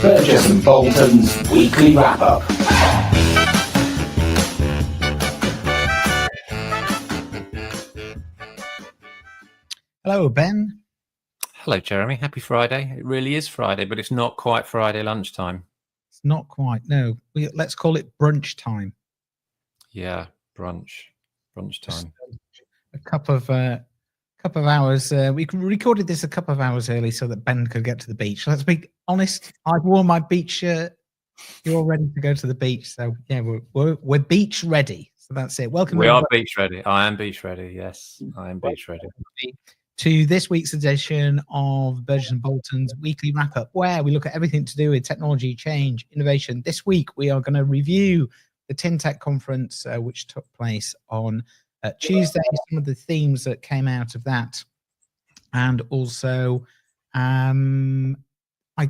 Burgess Bolton's weekly wrap-up. Hello, Ben. Hello, Jeremy. Happy Friday. It really is Friday, but it's not quite Friday lunchtime. It's not quite. No, let's call it brunch time. Yeah, brunch time. A couple of hours. We recorded this a couple of hours early so that Ben could get to the beach. Let's be honest. I've worn my beach shirt. You're all ready to go to the beach. So yeah, we're beach ready. So that's it. Welcome. We are beach ready. I am beach ready. Yes, I am beach ready. To this week's edition of Burgess Bolton's weekly wrap-up, where we look at everything to do with technology, change, innovation. This week, we are going to review the TINtech conference, which took place on Tuesday, some of the themes that came out of that, and also, I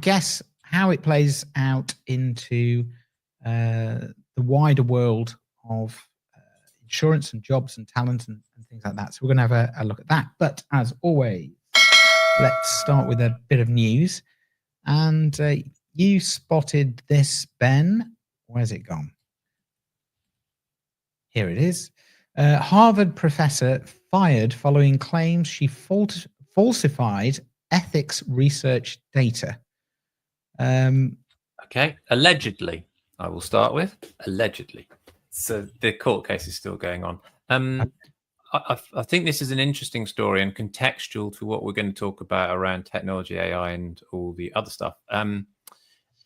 guess, how it plays out into the wider world of insurance and jobs and talent and things like that. So we're going to have a look at that. But as always, let's start with a bit of news. And you spotted this, Ben. Where's it gone? Here it is. Harvard professor fired following claims she falsified ethics research data. Okay, allegedly. I will start with allegedly. So the court case is still going on. I think this is an interesting story and contextual to what we're going to talk about around technology, AI, and all the other stuff. And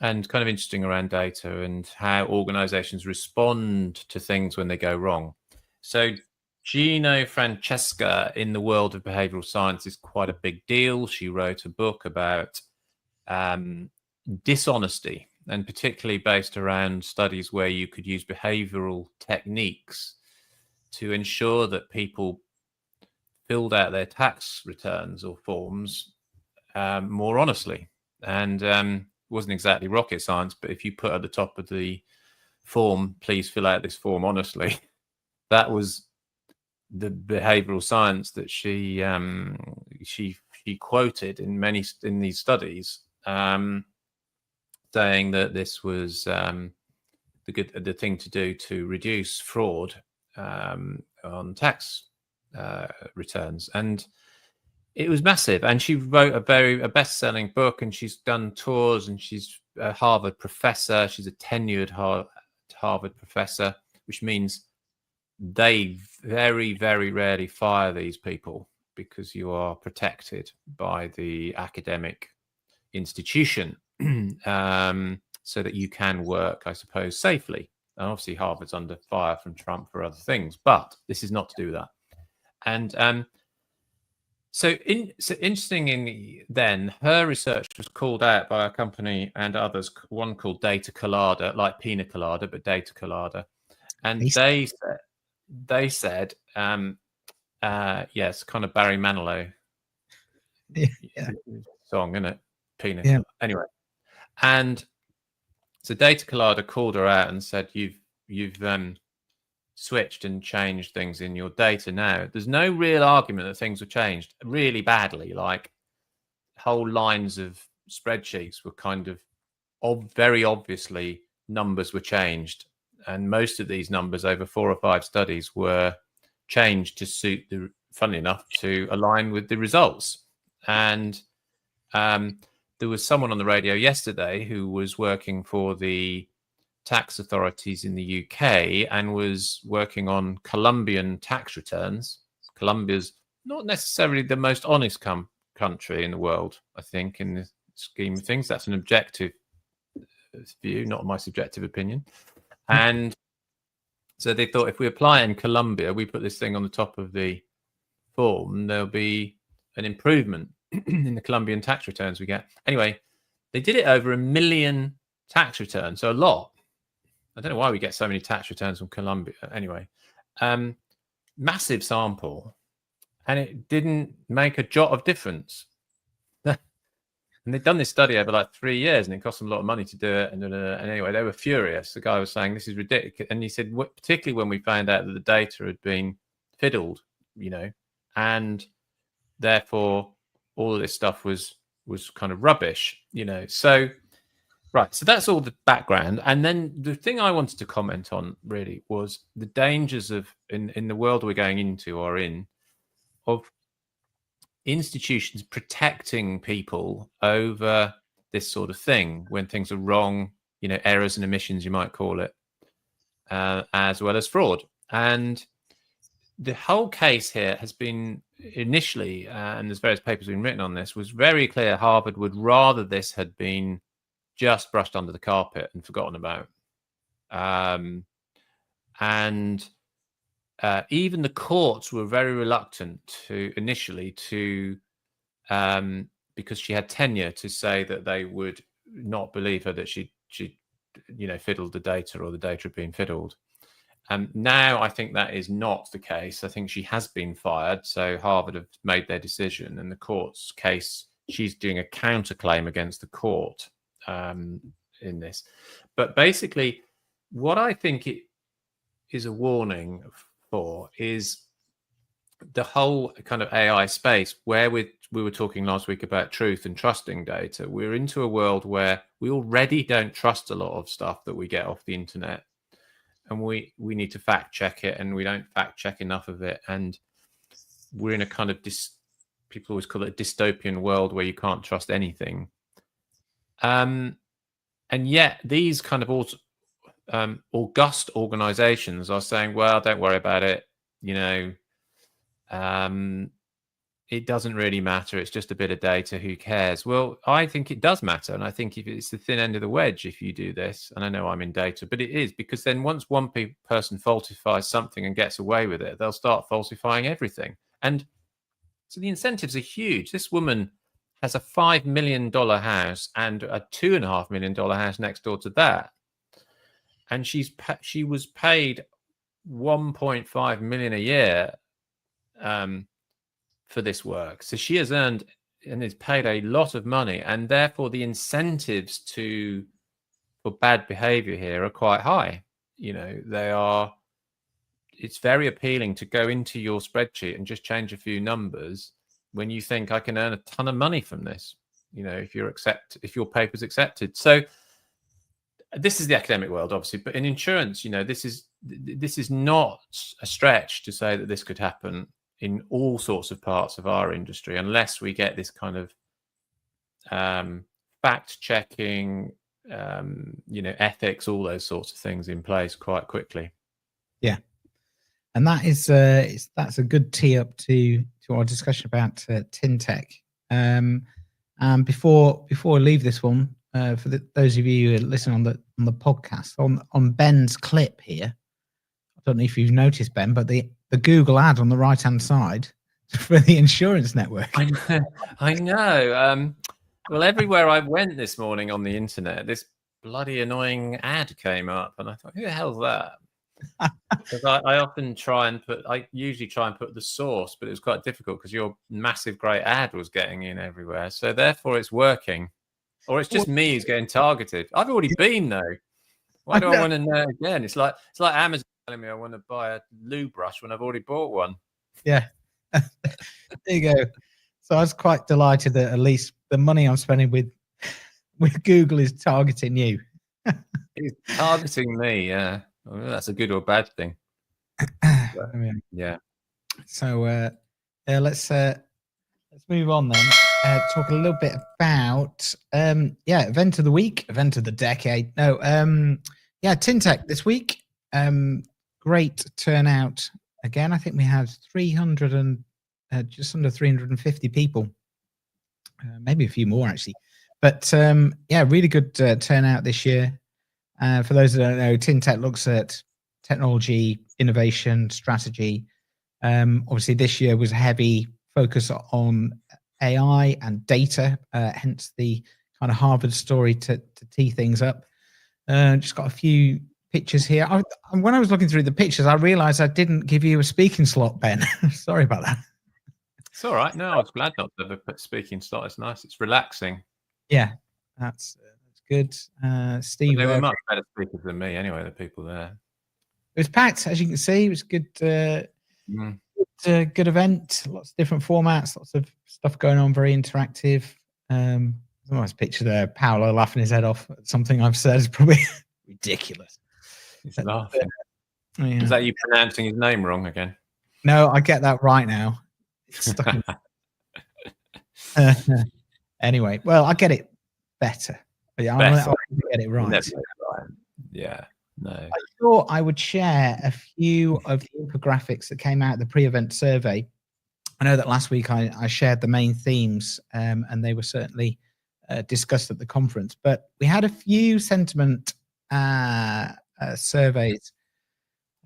kind of interesting around data and how organizations respond to things when they go wrong. So Gino Francesca in the world of behavioral science is quite a big deal. She wrote a book about dishonesty, and particularly based around studies where you could use behavioral techniques to ensure that people filled out their tax returns or forms more honestly. And it wasn't exactly rocket science, but if you put at the top of the form, please fill out this form honestly, that was the behavioral science that she quoted in these studies, saying that this was the thing to do to reduce fraud on tax returns. And it was massive. And she wrote a best-selling book, and she's done tours, and she's a Harvard professor. She's a tenured Harvard professor, which means they very, very rarely fire these people because you are protected by the academic institution. So that you can work, I suppose, safely. And obviously Harvard's under fire from Trump for other things, but this is not to do that. And so interesting, then her research was called out by a company and others, one called Data Colada, like Pina Colada, but Data Colada. And they said, yes, kind of Barry Manilow song, isn't it? Pina. Yeah. Anyway, and so Data Colada called her out and said, you've switched and changed things in your data now. There's no real argument that things were changed really badly. Like whole lines of spreadsheets were kind of very obviously numbers were changed. And most of these numbers over 4 or 5 studies were changed to suit funnily enough, to align with the results. And there was someone on the radio yesterday who was working for the tax authorities in the UK and was working on Colombian tax returns. Colombia's not necessarily the most honest country in the world, I think, in the scheme of things. That's an objective view, not my subjective opinion. And so they thought if we apply in Colombia, we put this thing on the top of the form, there'll be an improvement in the Colombian tax returns we get. Anyway, they did it over 1 million tax returns, so a lot. I don't know why we get so many tax returns from Colombia. Anyway, massive sample, and it didn't make a jot of difference. And they'd done this study over like 3 years, and it cost them a lot of money to do it. And anyway, they were furious. The guy was saying, this is ridiculous. And he said, particularly when we found out that the data had been fiddled, and therefore all of this stuff was kind of rubbish, So Right, so that's all the background, and then the thing I wanted to comment on really was the dangers of in the world we're going into or in of institutions protecting people over this sort of thing when things are wrong, errors and omissions, you might call it, as well as fraud. And the whole case here has been initially, and there's various papers been written on this, was very clear Harvard would rather this had been just brushed under the carpet and forgotten about. And even the courts were very reluctant initially because she had tenure, to say that they would not believe her that she fiddled the data or the data had been fiddled. Now I think that is not the case. I think she has been fired. So Harvard have made their decision, and the court's case, she's doing a counterclaim against the court in this. But basically, what I think it is a warning for is the whole kind of AI space where we were talking last week about truth and trusting data. We're into a world where we already don't trust a lot of stuff that we get off the internet, and we need to fact check it, and we don't fact check enough of it. And we're in a kind of people always call it a dystopian world where you can't trust anything. And yet these kind of august organizations are saying, well, don't worry about it. It doesn't really matter. It's just a bit of data. Who cares? Well, I think it does matter. And I think if it's the thin end of the wedge, if you do this, and I know I'm in data, but it is, because then once one person falsifies something and gets away with it, they'll start falsifying everything. And so the incentives are huge. This woman has a $5 million house and a $2.5 million house next door to that. And she was paid $1.5 million a year for this work. So she has earned and is paid a lot of money, and therefore the incentives for bad behavior here are quite high. It's very appealing to go into your spreadsheet and just change a few numbers when you think I can earn a ton of money from this, if your paper's accepted. So this is the academic world, obviously, but in insurance, this is not a stretch to say that this could happen in all sorts of parts of our industry, unless we get this kind of fact checking, ethics, all those sorts of things in place quite quickly. Yeah, and that is that's a good tee up to our discussion about TINtech. And before I leave this one, for those of you who listen on the podcast, on Ben's clip here, I don't know if you've noticed, Ben, but the Google ad on the right hand side for the insurance network. I know. Well, everywhere I went this morning on the internet, this bloody annoying ad came up, and I thought, who the hell's that? Because I usually try and put the source, but it was quite difficult because your massive great ad was getting in everywhere. So therefore it's working. Or it's just me who's getting targeted. I've already been though. Why do I want to know again? It's like Amazon telling me I want to buy a loo brush when I've already bought one. Yeah. There you go. So I was quite delighted that at least the money I'm spending with Google is targeting you. It's targeting me, yeah. Well, that's a good or bad thing. Yeah. So let's move on then. Talk a little bit about event of the week, event of the decade. No, TINtech this week. Great turnout again. I think we had 300 and just under 350 people, maybe a few more actually. But really good turnout this year. For those that don't know, TINtech looks at technology, innovation, strategy. Obviously, this year was a heavy focus on AI and data, hence the kind of Harvard story to tee things up. Just got a few pictures here. When I was looking through the pictures, I realized I didn't give you a speaking slot, Ben. Sorry about that. It's all right. No, I was glad not to have a speaking slot. It's nice. It's relaxing. Yeah, that's good. Steve, they were much better speakers than me anyway, the people there. It was packed, as you can see. It was good. Good event. Lots of different formats. Lots of stuff going on. Very interactive. a nice picture there. Paolo laughing his head off at something I've said is probably ridiculous. He's laughing. Yeah. Is that you pronouncing his name wrong again? No, I get that right now. It's stuck in. Anyway, well, I get it better. Yeah, I'll get it right. Yeah, no. I thought I would share a few of the infographics that came out of the pre-event survey. I know that last week I shared the main themes, and they were certainly discussed at the conference. But we had a few sentiment surveys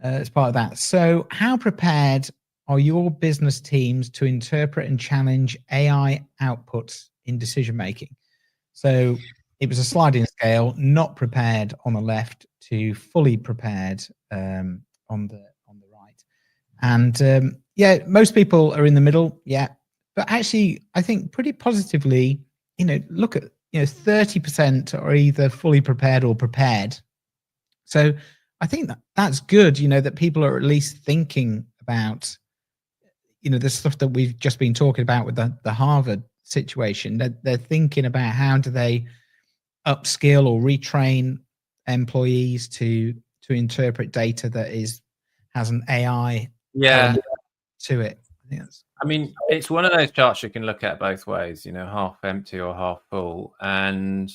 as part of that. So, how prepared are your business teams to interpret and challenge AI outputs in decision making? So, it was a sliding scale, not prepared on the left to fully prepared on the right. And yeah, most people are in the middle. Yeah, but actually, I think pretty positively. Look at 30% are either fully prepared or prepared. So I think that's good. That people are at least thinking about the stuff that we've just been talking about with the Harvard situation. They're thinking about how do they upskill or retrain employees to interpret data that has an AI element to it. I mean, it's one of those charts you can look at both ways, half empty or half full. And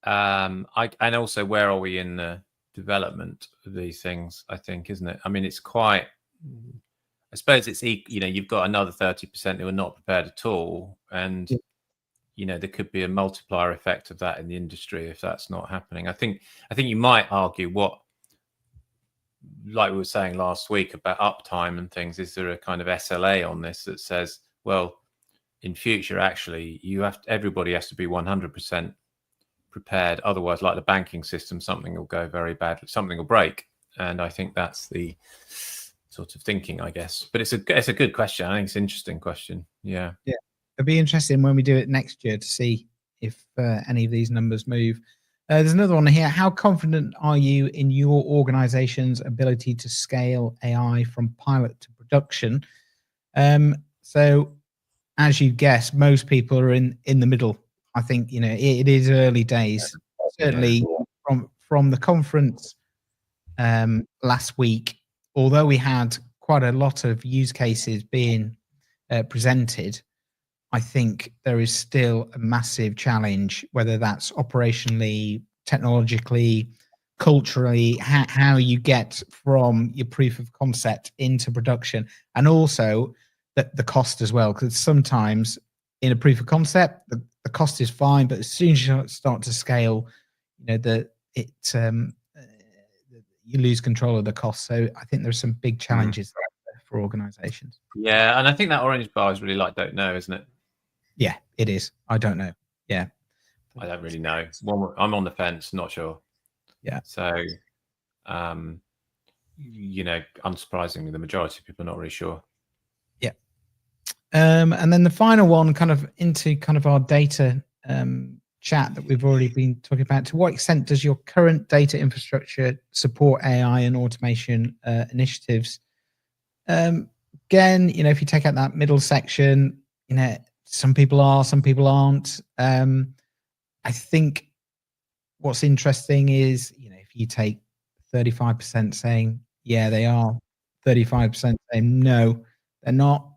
and also, where are we in the development of these things, I think, isn't it? I mean, it's quite, I suppose it's, you've got another 30% who are not prepared at all. And, there could be a multiplier effect of that in the industry if that's not happening. I think you might argue like we were saying last week about uptime and things, is there a kind of SLA on this that says, well, in future, actually, everybody has to be 100% prepared. Otherwise, like the banking system, something will go very badly, something will break. And I think that's the sort of thinking, I guess. But it's a good question. I think it's an interesting question. Yeah. It'll be interesting when we do it next year to see if any of these numbers move. There's another one here. How confident are you in your organization's ability to scale AI from pilot to production? So, as you guess, most people are in the middle. I think it is early days. Certainly from the conference last week, although we had quite a lot of use cases being presented, I think there is still a massive challenge, whether that's operationally, technologically, culturally, how you get from your proof of concept into production, and also the cost as well. Because sometimes in a proof of concept, the cost is fine, but as soon as you start to scale, you lose control of the cost. So I think there's some big challenges there for organizations. Yeah, and I think that orange bar is really like don't know, isn't it? Yeah, it is. I don't know. Yeah. I don't really know. I'm on the fence, not sure. Yeah. So, unsurprisingly, the majority of people are not really sure. Yeah. And then the final one, kind of into our data chat that we've already been talking about. To what extent does your current data infrastructure support AI and automation initiatives? Again, if you take out that middle section, some people are, some people aren't. I think what's interesting is, if you take 35% saying, yeah, they are, 35% saying, no, they're not.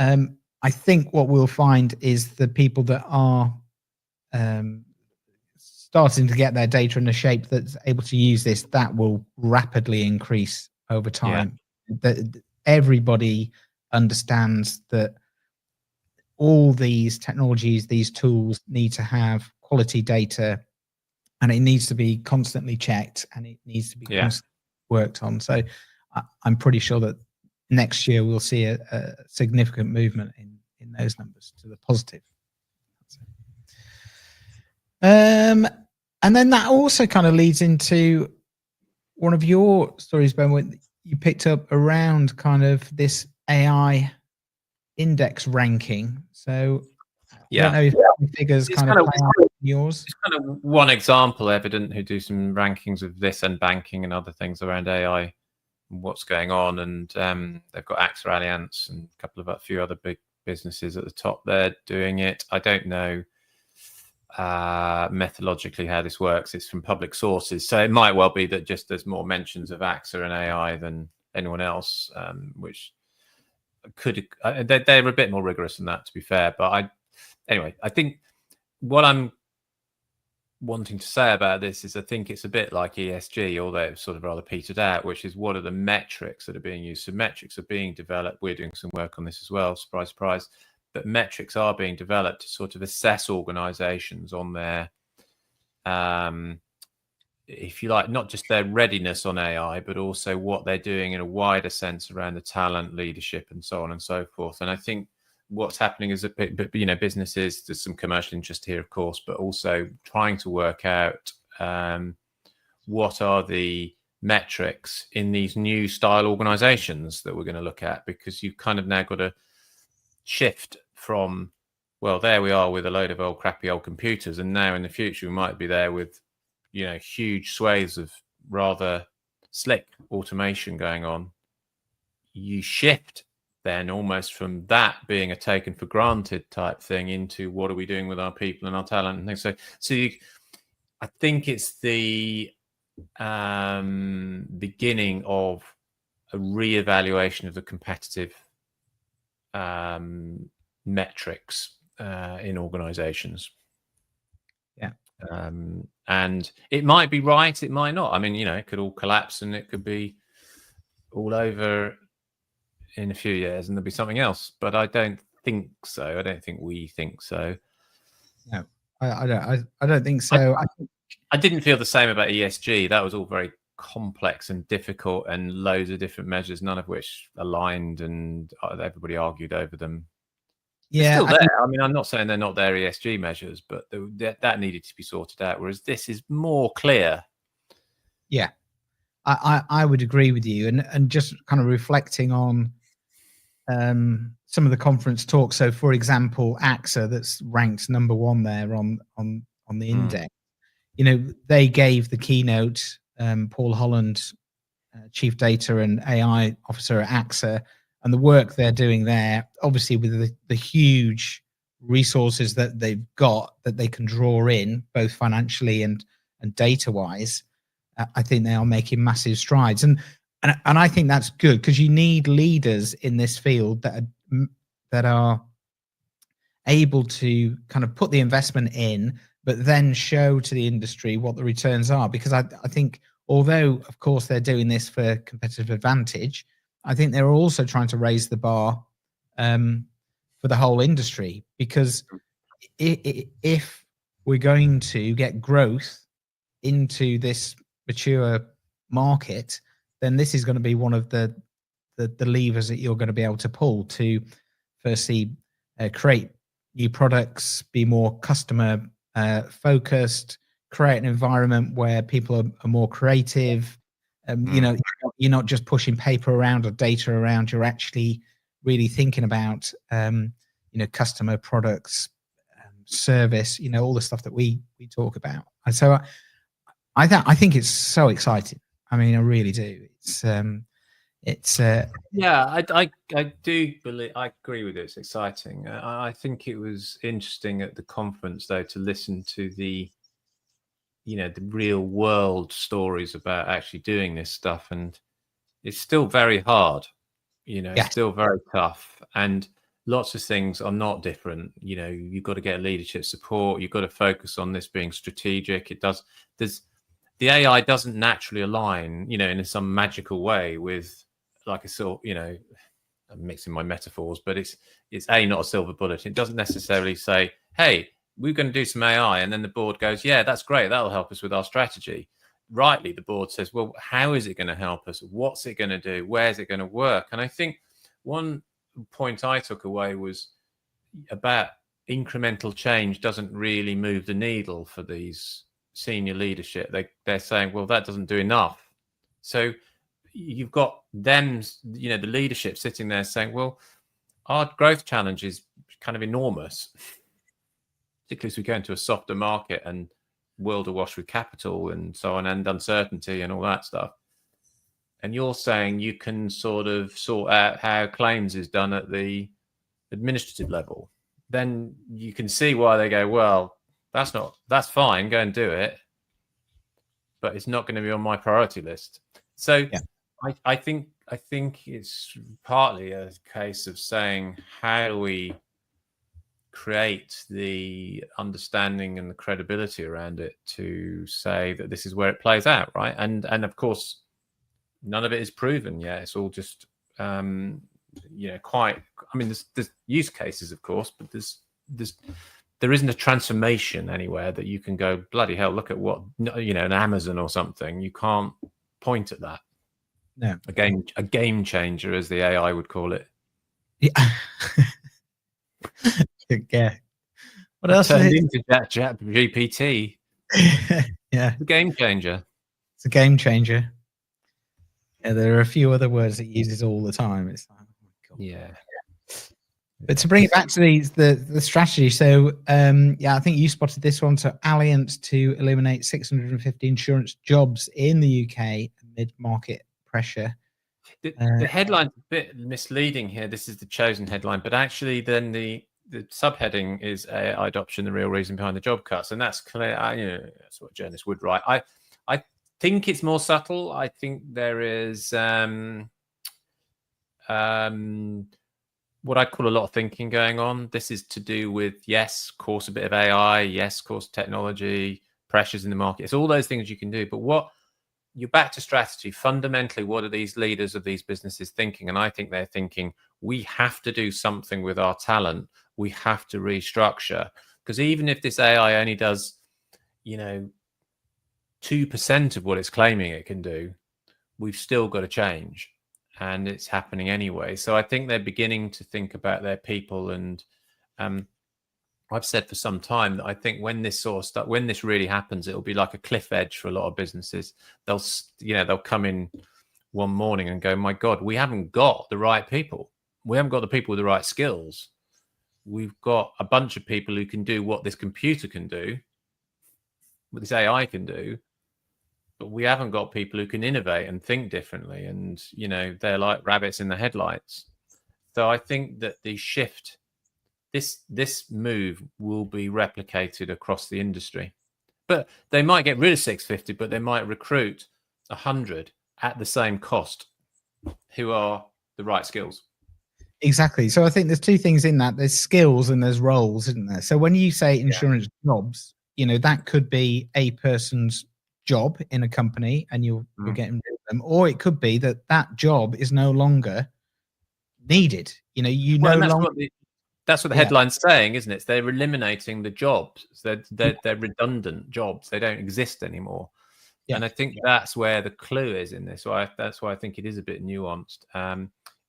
I think what we'll find is the people that are starting to get their data in a shape that's able to use this, that will rapidly increase over time. That everybody understands that all these technologies, these tools need to have quality data, and it needs to be constantly checked, and it needs to be constantly worked on. So I'm pretty sure that next year we'll see a significant movement in those numbers to the positive. And then that also kind of leads into one of your stories, Ben, when you picked up around kind of this AI index ranking. So I don't know if the figures kind of play out yours. It's kind of one example, Evident, who do some rankings of this and banking and other things around AI and what's going on. And they've got AXA Allianz and a few other big businesses at the top there doing it. I don't know methodologically how this works. It's from public sources, so it might well be that just there's more mentions of AXA and AI than anyone else, which could they're a bit more rigorous than that, to be fair. But anyway, I think what I'm wanting to say about this is I think it's a bit like ESG, although it's sort of rather petered out, which is what are the metrics that are being used. So metrics are being developed. We're doing some work on this as well, surprise, surprise. But metrics are being developed to sort of assess organizations on their, if you like, not just their readiness on AI, but also what they're doing in a wider sense around the talent, leadership, and so on and so forth. And I think what's happening is a bit, you know, businesses, there's some commercial interest here, of course, but also trying to work out what are the metrics in these new style organizations that we're going to look at, because you've kind of now got to shift from, well, there we are with a load of old crappy old computers, and now in the future we might be there with, you know, huge swathes of rather slick automation going on. You shift then almost from that being a taken for granted type thing into what are we doing with our people and our talent and things. So I think it's the beginning of a reevaluation of the competitive metrics in organizations. Yeah. And it might be right, it might not. I mean, you know, it could all collapse and it could be all over in a few years and there'll be something else, but I don't think so. I don't think we think so. No, I don't think so. I didn't feel the same about ESG. That was all very complex and difficult and loads of different measures, none of which aligned, and everybody argued over them. Yeah, still there. I mean, I'm not saying they're not their ESG measures, but that needed to be sorted out, whereas this is more clear. Yeah, I would agree with you, and just kind of reflecting on some of the conference talks. So, for example, AXA, that's ranked number one there on the index. You know, they gave the keynote. Paul Holland, Chief Data and AI Officer at AXA, and the work they're doing there, obviously with the huge resources that they've got that they can draw in, both financially and data-wise, I think they are making massive strides. And I think that's good, because you need leaders in this field that are able to kind of put the investment in, but then show to the industry what the returns are. Because I think, although of course they're doing this for competitive advantage, I think they're also trying to raise the bar for the whole industry. Because if we're going to get growth into this mature market, then this is going to be one of the levers that you're going to be able to pull to firstly create new products, be more customer focused, create an environment where people are more creative. You know, you're not just pushing paper around or data around, you're actually really thinking about you know, customer products, service, you know, all the stuff that we talk about. And so I think it's so exciting. I mean, I really do. Yeah, I do believe, I agree with it. It's exciting. I think it was interesting at the conference though to listen to the, you know, the real world stories about actually doing this stuff, and it's still very hard. You know, it's still very tough, and lots of things are not different. You know, you've got to get leadership support. You've got to focus on this being strategic. The AI doesn't naturally align, you know, in some magical way with like a sort, you know, I'm mixing my metaphors, but it's not a silver bullet. It doesn't necessarily say, hey, we're going to do some AI. And then the board goes, yeah, that's great. That'll help us with our strategy. Rightly, the board says, well, how is it going to help us? What's it going to do? Where's it going to work? And I think one point I took away was about incremental change doesn't really move the needle for these senior leadership. They're saying, well, that doesn't do enough. So you've got them, you know, the leadership sitting there saying, well, our growth challenge is kind of enormous, particularly as we go into a softer market and world awash with capital and so on, and uncertainty and all that stuff. And you're saying you can sort of sort out how claims is done at the administrative level. Then you can see why they go, well, That's fine. Go and do it, but it's not going to be on my priority list. So Yeah. I think it's partly a case of saying, how do we create the understanding and the credibility around it to say that this is where it plays out, right? And of course, none of it is proven yet. It's all just quite. I mean, there's use cases, of course, but there isn't a transformation anywhere that you can go, bloody hell, look at what, an Amazon or something. You can't point at that. No. A game changer, as the AI would call it. Yeah. Yeah. What else? Turned into Chat GPT. Yeah. The game changer. It's a game changer. Yeah, there are a few other words it uses all the time. It's like, oh my God. Yeah. But to bring it back to the strategy, so I think you spotted this one. So Allianz to eliminate 650 insurance jobs in the UK amid market pressure. The headline's a bit misleading here. This is the chosen headline, but actually then the subheading is AI adoption, the real reason behind the job cuts. And that's clear. That's what journalists would write. I think it's more subtle. I think there is what I call a lot of thinking going on. This is to do with, yes, of course, a bit of AI, yes, of course, technology, pressures in the market. It's all those things you can do. But what you're back to strategy. Fundamentally, what are these leaders of these businesses thinking? And I think they're thinking, we have to do something with our talent. We have to restructure. Because even if this AI only does, 2% of what it's claiming it can do, we've still got to change. And it's happening anyway. So I think they're beginning to think about their people. And I've said for some time that I think when this sort of stuff, when this really happens, it'll be like a cliff edge for a lot of businesses. They'll come in one morning and go, my God, we haven't got the right people. We haven't got the people with the right skills. We've got a bunch of people who can do what this computer can do, what this AI can do, but we haven't got people who can innovate and think differently. And, they're like rabbits in the headlights. So I think that the shift, this move will be replicated across the industry. But they might get rid of 650, but they might recruit 100 at the same cost who are the right skills. Exactly. So I think there's two things in that. There's skills and there's roles, isn't there? So when you say insurance jobs, that could be a person's job in a company and you're getting rid of them. Or it could be that job is no longer needed. That's what the headline's saying, isn't it? They're eliminating the jobs. They're redundant jobs. They don't exist anymore. Yeah. And I think that's where the clue is in this. That's why I think it is a bit nuanced.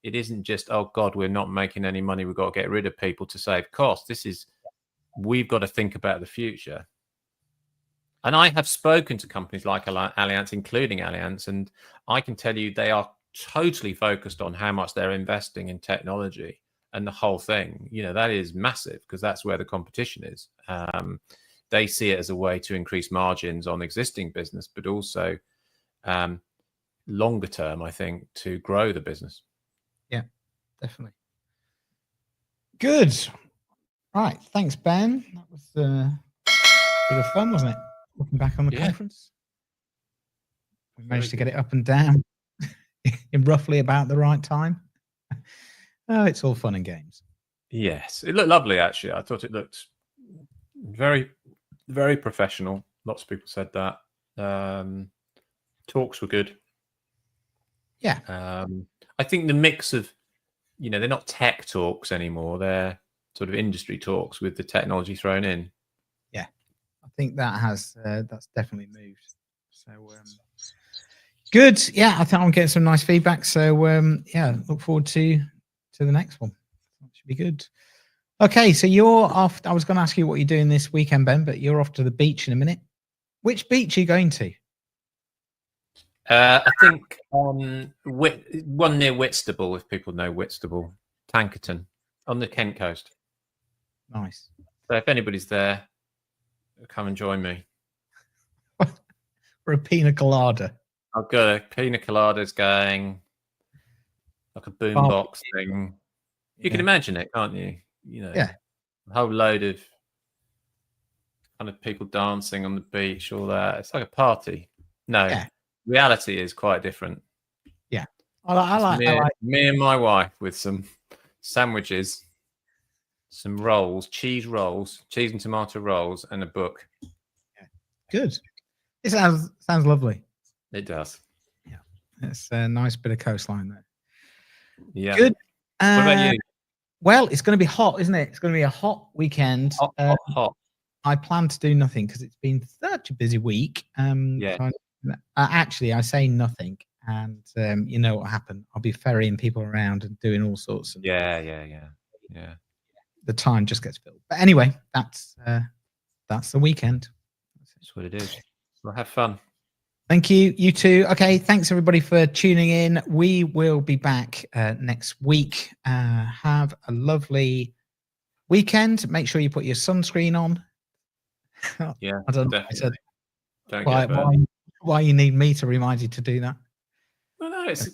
It isn't just, oh God, we're not making any money, we've got to get rid of people to save costs. We've got to think about the future. And I have spoken to companies like Allianz, including Allianz, and I can tell you they are totally focused on how much they're investing in technology and the whole thing. That is massive because that's where the competition is. They see it as a way to increase margins on existing business, but also longer term, I think, to grow the business. Yeah, definitely. Good. Right. Thanks, Ben. That was a bit of fun, wasn't it? Looking back on the conference. We managed to get it up and down in roughly about the right time. Oh, it's all fun and games. Yes. It looked lovely, actually. I thought it looked very, very professional. Lots of people said that. Talks were good. Yeah. I think the mix of, they're not tech talks anymore. They're sort of industry talks with the technology thrown in. Yeah. I think that has, that's definitely moved. So, good. Yeah. I think I'm getting some nice feedback. So, look forward to the next one. That should be good. Okay. So you're off. I was going to ask you what you're doing this weekend, Ben, but you're off to the beach in a minute. Which beach are you going to? I think one near Whitstable, if people know Whitstable, Tankerton, on the Kent coast. Nice. So if anybody's there, come and join me. For a pina colada. I've got a pina coladas going, like a boombox thing. You can imagine it, can't you? A whole load of kind of people dancing on the beach, all that. It's like a party. No, Yeah. reality is quite different. Yeah, I like me and my wife with some sandwiches, some rolls, cheese and tomato rolls, and a book. Yeah. Good. It sounds lovely. It does. Yeah, it's a nice bit of coastline there. Yeah. Good. What about you? Well, it's going to be hot, isn't it? It's going to be a hot weekend. Hot. I plan to do nothing because it's been such a busy week. Yeah. So actually, I say nothing, and you know what happened? I'll be ferrying people around and doing all sorts of. Yeah. The time just gets filled. But anyway, that's the weekend. That's what it is. Well, have fun. Thank you. You too. Okay. Thanks everybody for tuning in. We will be back next week. Have a lovely weekend. Make sure you put your sunscreen on. Yeah. I don't know. I said Don't why you need me to remind you to do that. Well, no, it's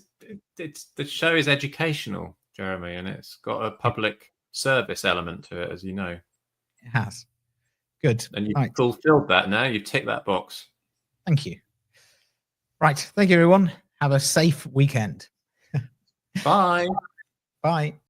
the show is educational, Jeremy, and it's got a public service element to it, as you know. It has. Good. And you've fulfilled that now. You've ticked that box. Thank you. Right. Thank you, everyone. Have a safe weekend. Bye. Bye.